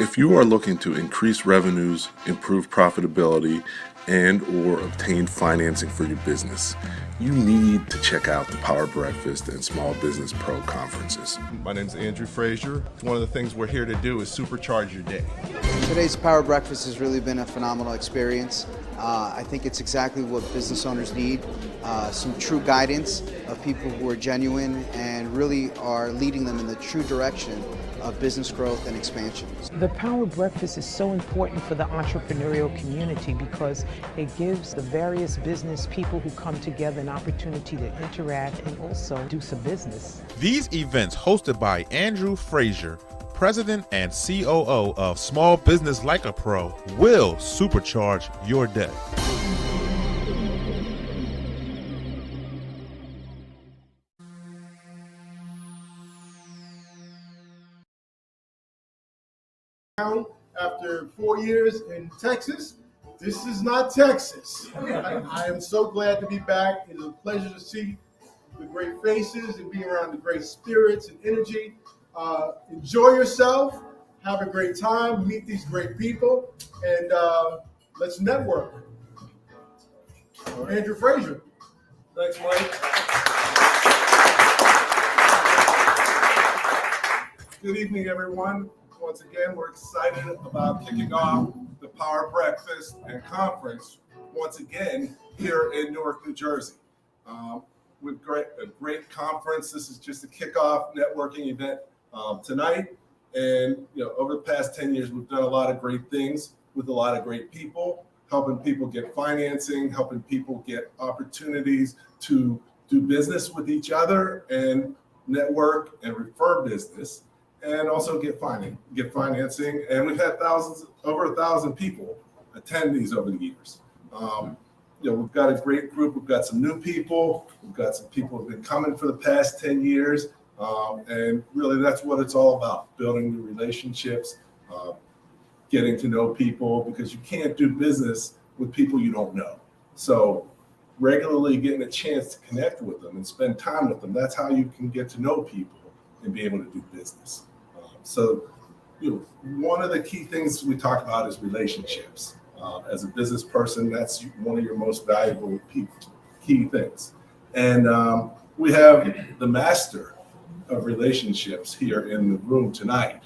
If you are looking to increase revenues, improve profitability, and or obtain financing for your business, you need to check out the Power Breakfast and Small Business Pro conferences. My name is Andrew Frazier. One of the things we're here to do is supercharge your day. Today's Power Breakfast has really been a phenomenal experience. I think it's exactly what business owners need, some true guidance of people who are genuine and really are leading them in the true direction of business growth and expansion. The Power Breakfast is so important for the entrepreneurial community because it gives the various business people who come together an opportunity to interact and also do some business. These events, hosted by Andrew Frazier, President and COO of Small Business Like a Pro, will supercharge your day. After 4 years in Texas, this is not Texas. I am so glad to be back. It is a pleasure to see the great faces and be around the great spirits and energy. Enjoy yourself, have a great time, meet these great people, and let's network. Andrew Frazier. Thanks, Mike. Good evening, everyone. Once again, we're excited about kicking off the Power Breakfast and Conference once again here in Newark, New Jersey. With a great conference. This is just a kickoff networking event tonight. And over the past 10 years, we've done a lot of great things with a lot of great people, helping people get financing, helping people get opportunities to do business with each other and network and refer business, and also get financing. And we've had over 1,000 people attend these over the years. We've got a great group. We've got some new people. We've got some people who've been coming for the past 10 years. And really that's what it's all about, building new relationships, getting to know people, because you can't do business with people you don't know. So regularly getting a chance to connect with them and spend time with them, that's how you can get to know people and be able to do business. One of the key things we talk about is relationships. As a business person, that's one of your most valuable key things. And we have the master of relationships here in the room tonight,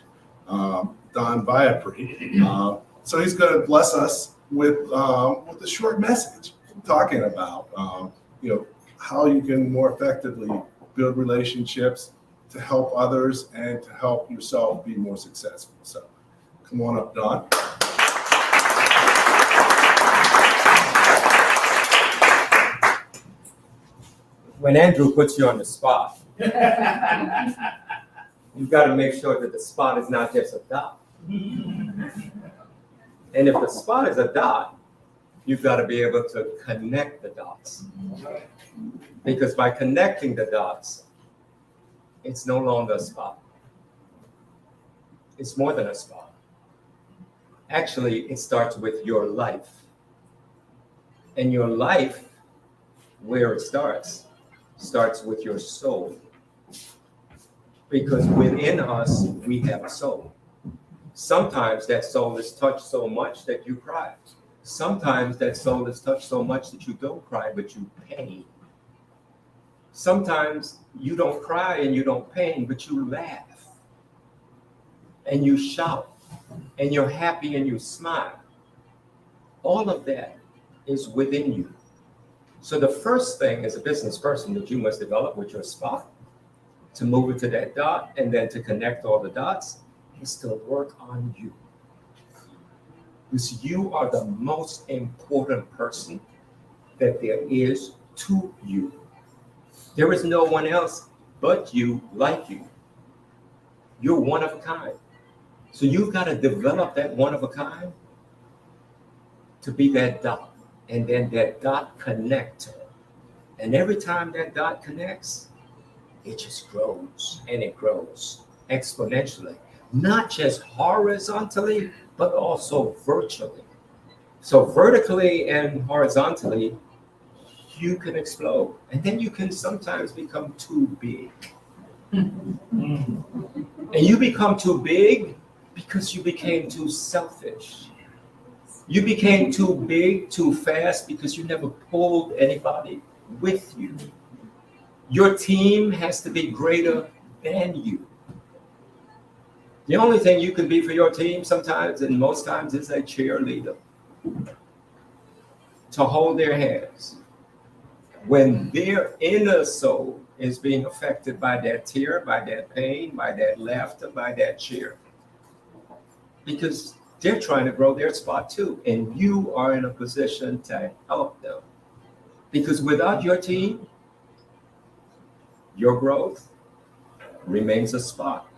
Don Viapri. So he's going to bless us with a short message talking about how you can more effectively build relationships to help others and to help yourself be more successful. So come on up, Don. When Andrew puts you on the spot, you've got to make sure that the spot is not just a dot. And if the spot is a dot, you've got to be able to connect the dots. Because by connecting the dots, it's no longer a spot. It's more than a spot. Actually, it starts with your life. And your life, where it starts with your soul. Because within us, we have a soul. Sometimes that soul is touched so much that you cry. Sometimes that soul is touched so much that you don't cry, but you pain. Sometimes you don't cry and you don't pain, but you laugh and you shout and you're happy and you smile. All of that is within you. So the first thing as a business person that you must develop with your spot to move it to that dot and then to connect all the dots is to work on you. Because you are the most important person that there is to you. There is no one else but you like you. You're one of a kind. So you've got to develop that one of a kind to be that dot. And then that dot connect. And every time that dot connects, it just grows and it grows exponentially. Not just horizontally, but also vertically. So vertically and horizontally, you can explode. And then you can sometimes become too big. And you become too big, Because you became too selfish. You became too big, too fast, because you never pulled anybody with you. Your team has to be greater than you. The only thing you can be for your team sometimes, and most times, is a cheerleader. To hold their hands when their inner soul is being affected by that tear, by that pain, by that laughter, by that cheer. Because they're trying to grow their spot too, and you are in a position to help them. Because without your team, your growth remains a spot.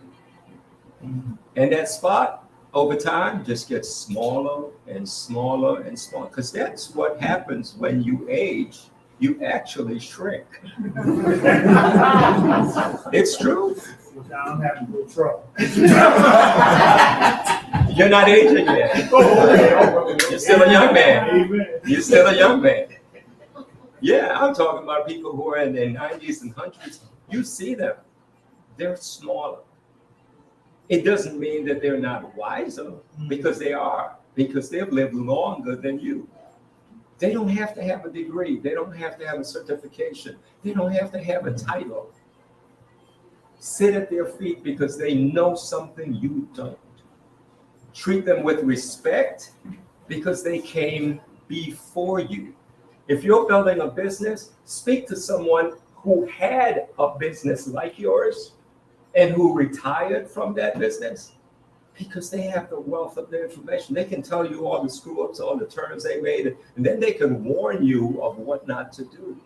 And that spot over time just gets smaller and smaller and smaller, because that's what happens when you age. You actually shrink. It's true. I'm having a little trouble. You're not aging yet. You're still a young man. You're still a young man. Yeah, I'm talking about people who are in their 90s and 100s. You see them. They're smaller. It doesn't mean that they're not wiser, because they are, because they've lived longer than you. They don't have to have a degree. They don't have to have a certification. They don't have to have a title. Sit at their feet because they know something you don't. Treat them with respect because they came before you. If you're building a business, speak to someone who had a business like yours and who retired from that business, because they have the wealth of the information. They can tell you all the screw-ups, all the turns they made, and then they can warn you of what not to do.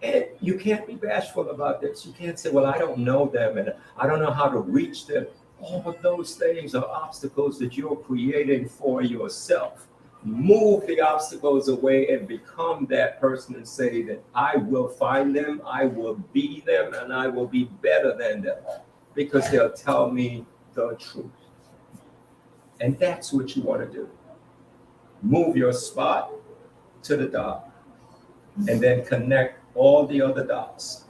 And you can't be bashful about this. You can't say, well, I don't know them, and I don't know how to reach them. All of those things are obstacles that you're creating for yourself. Move the obstacles away and become that person and say that I will find them, I will be them, and I will be better than them, because they'll tell me the truth. And that's what you want to do. Move your spot to the dot and then connect all the other dots,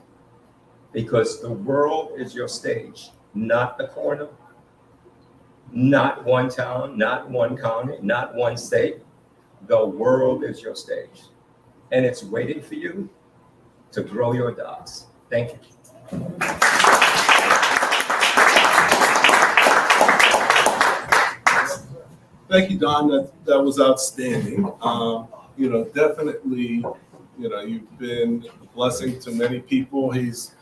because the world is your stage, not the corner, not one town, not one county, not one state. The world is your stage, and it's waiting for you to grow your dots. Thank you. Thank you, Don. That was outstanding. Definitely, you've been a blessing to many people. He's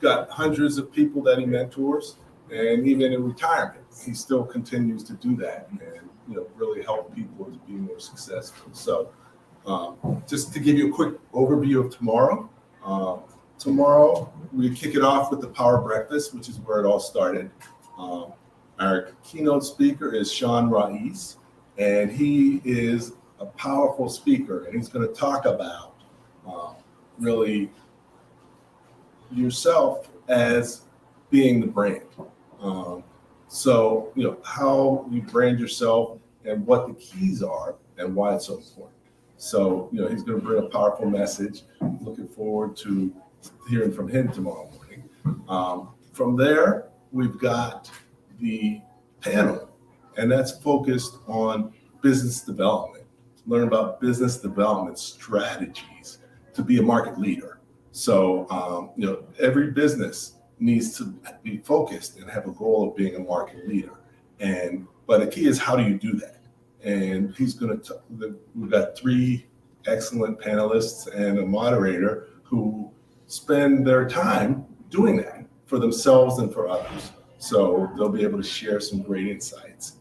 got hundreds of people that he mentors, and even in retirement, he still continues to do that and really help people to be more successful. So, just to give you a quick overview of tomorrow. Tomorrow we kick it off with the Power Breakfast, which is where it all started. Our keynote speaker is Sean Raiz, and he is a powerful speaker, and he's going to talk about really yourself as being the brand. So, how you brand yourself and what the keys are and why it's so important. So, he's going to bring a powerful message. Looking forward to hearing from him tomorrow morning. From there, we've got the panel, and that's focused on business development. Learn about business development strategies to be a market leader. So, every business needs to be focused and have a goal of being a market leader. But the key is, how do you do that? And he's going to, we've got 3 excellent panelists and a moderator who spend their time doing that for themselves and for others. So they'll be able to share some great insights.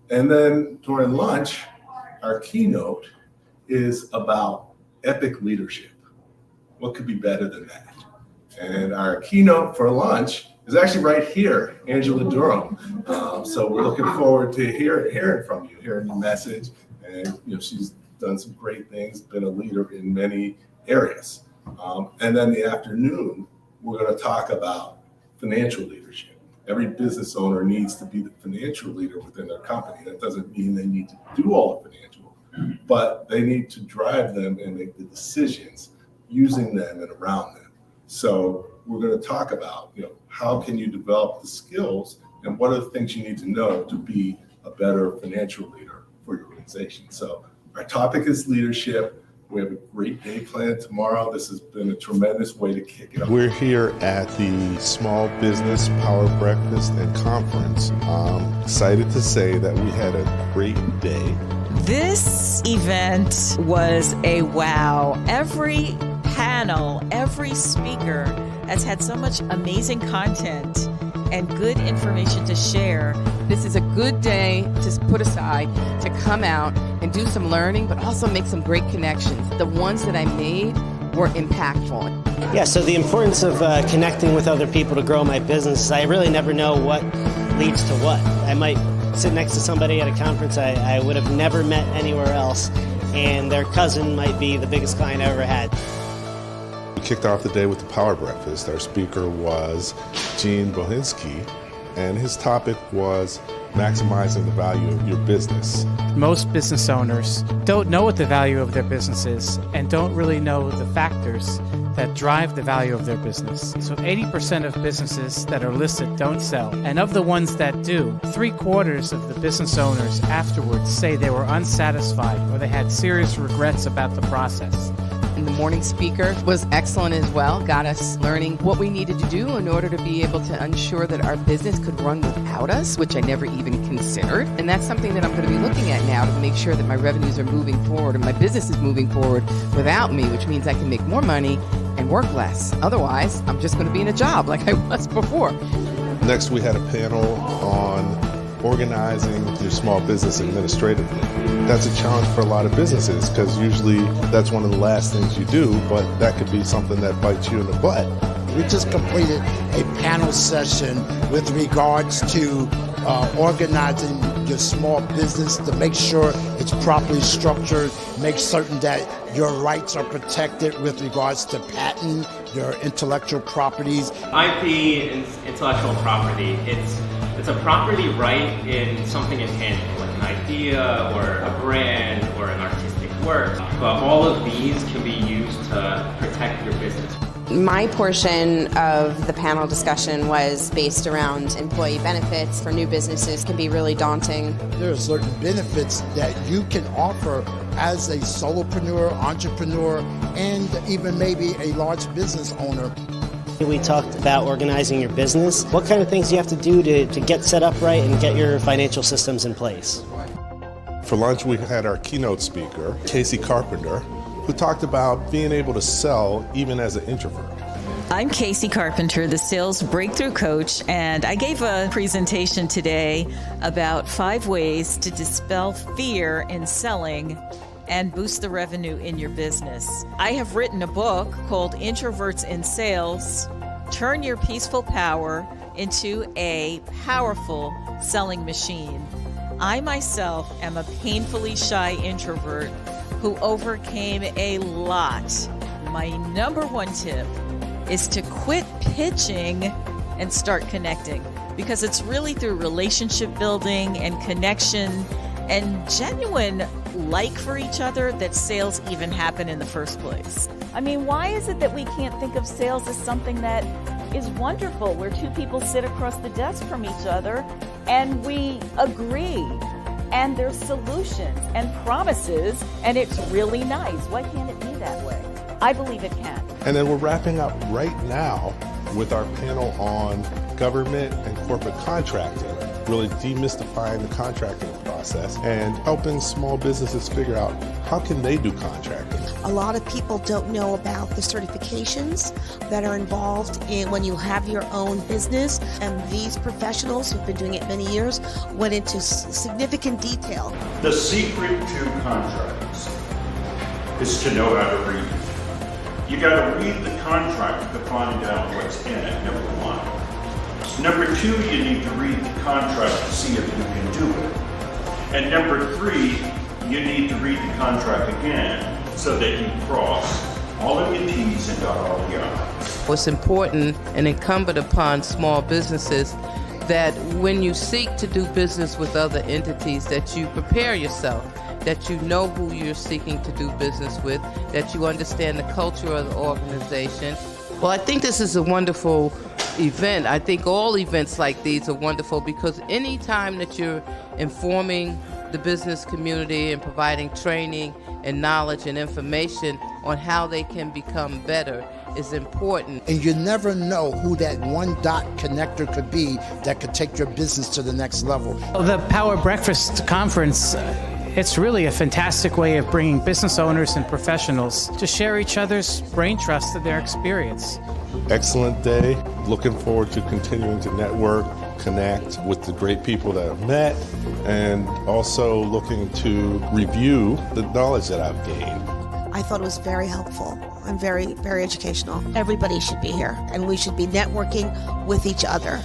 And then during lunch, our keynote is about epic leadership. What could be better than that? And our keynote for lunch is actually right here, Angela Durham. So we're looking forward to hearing from you, hearing your message. And she's done some great things, been a leader in many areas. And then the afternoon, we're going to talk about financial leadership. Every business owner needs to be the financial leader within their company. That doesn't mean they need to do all the financial, but they need to drive them and make the decisions using them and around them. So we're going to talk about, how can you develop the skills and what are the things you need to know to be a better financial leader for your organization. So our topic is leadership. We have a great day planned tomorrow. This has been a tremendous way to kick it off. We're here at the Small Business Power Breakfast and Conference. I'm excited to say that we had a great day. This event was a wow. Every panel, every speaker has had so much amazing content and good information to share. This is a good day to put aside to come out and do some learning, but also make some great connections. The ones that I made were impactful. Yeah, so the importance of connecting with other people to grow my business is I really never know what leads to what. I might sit next to somebody at a conference I would have never met anywhere else, and their cousin might be the biggest client I ever had. We kicked off the day with the Power Breakfast. Our speaker was Gene Bohinski, and his topic was maximizing the value of your business. Most business owners don't know what the value of their business is and don't really know the factors that drive the value of their business. So 80% of businesses that are listed don't sell. And of the ones that do, 3/4 of the business owners afterwards say they were unsatisfied or they had serious regrets about the process. And the morning speaker was excellent as well, got us learning what we needed to do in order to be able to ensure that our business could run without us, which I never even considered. And that's something that I'm going to be looking at now to make sure that my revenues are moving forward and my business is moving forward without me, which means I can make more money and work less. Otherwise, I'm just going to be in a job like I was before. Next, we had a panel on organizing your small business administratively. That's a challenge for a lot of businesses because usually that's one of the last things you do, but that could be something that bites you in the butt. We just completed a panel session with regards to organizing your small business to make sure it's properly structured, make certain that your rights are protected with regards to patent, your intellectual properties. IP is intellectual property. It's a property right in something intangible, like an idea or a brand or an artistic work. But all of these can be used to protect your business. My portion of the panel discussion was based around employee benefits. For new businesses can be really daunting. There are certain benefits that you can offer as a solopreneur, entrepreneur, and even maybe a large business owner. We talked about organizing your business. What kind of things do you have to do to get set up right and get your financial systems in place? For lunch, we had our keynote speaker, Casey Carpenter, who talked about being able to sell even as an introvert. I'm Casey Carpenter, the Sales Breakthrough Coach, and I gave a presentation today about 5 ways to dispel fear in selling and boost the revenue in your business. I have written a book called Introverts in Sales, Turn Your Peaceful Power into a Powerful Selling Machine. I myself am a painfully shy introvert who overcame a lot. My number 1 tip is to quit pitching and start connecting, because it's really through relationship building and connection and genuine like for each other that sales even happen in the first place. I mean, why is it that we can't think of sales as something that is wonderful, where 2 people sit across the desk from each other and we agree, and there's solutions and promises, and it's really nice? Why can't it be that way? I believe it can. And then we're wrapping up right now with our panel on government and corporate contracting, really demystifying the contracting process and helping small businesses figure out how can they do contracting. A lot of people don't know about the certifications that are involved in when you have your own business, and these professionals who've been doing it many years went into significant detail. The secret to contracts is to know how to read. You got to read the contract to find out what's in it, number 1. Number 2, you need to read the contract to see if you can do it. And number 3, you need to read the contract again so that you cross all of your T's and dot all of your I's. What's important and incumbent upon small businesses that when you seek to do business with other entities, that you prepare yourself, that you know who you're seeking to do business with, that you understand the culture of the organization. Well, I think this is a wonderful event. I think all events like these are wonderful because any time that you're informing the business community and providing training and knowledge and information on how they can become better is important. And you never know who that one dot connector could be that could take your business to the next level. The Power Breakfast Conference, it's really a fantastic way of bringing business owners and professionals to share each other's brain trust of their experience. Excellent day. Looking forward to continuing to network, connect with the great people that I've met, and also looking to review the knowledge that I've gained. I thought it was very helpful and very, very educational. Everybody should be here, and we should be networking with each other.